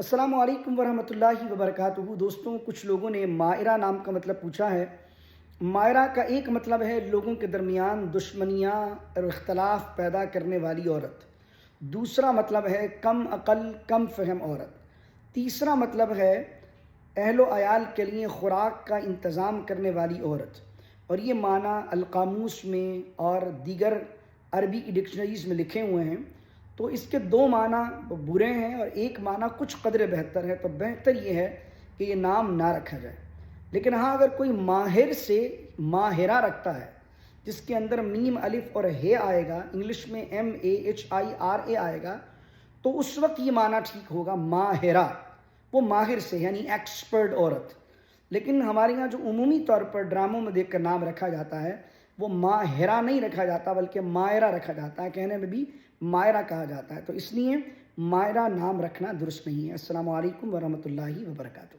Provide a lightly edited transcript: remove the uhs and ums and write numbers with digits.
السلام علیکم ورحمۃ اللہ وبرکاتہ۔ دوستوں، کچھ لوگوں نے مائرہ نام کا مطلب پوچھا ہے۔ مائرہ کا ایک مطلب ہے لوگوں کے درمیان دشمنیاں اور اختلاف پیدا کرنے والی عورت۔ دوسرا مطلب ہے کم عقل کم فہم عورت۔ تیسرا مطلب ہے اہل و عیال کے لیے خوراک کا انتظام کرنے والی عورت، اور یہ معنی القاموس میں اور دیگر عربی کی ڈکشنریز میں لکھے ہوئے ہیں۔ تو اس کے دو معنی برے ہیں اور ایک معنی کچھ قدر بہتر ہے، تو بہتر یہ ہے کہ یہ نام نہ رکھا جائے۔ لیکن ہاں، اگر کوئی ماہر سے ماہرہ رکھتا ہے جس کے اندر میم الف اور ہے آئے گا، انگلش میں MAHIRA آئے گا، تو اس وقت یہ معنی ٹھیک ہوگا ماہرہ، وہ ماہر سے یعنی ایکسپرٹ عورت۔ لیکن ہمارے یہاں جو عمومی طور پر ڈراموں میں دیکھ کر نام رکھا جاتا ہے وہ ماہرہ نہیں رکھا جاتا بلکہ مائرہ رکھا جاتا ہے، کہنے میں بھی مائرہ کہا جاتا ہے، تو اس لیے مائرہ نام رکھنا درست نہیں ہے۔ السلام علیکم ورحمۃ اللہ وبرکاتہ۔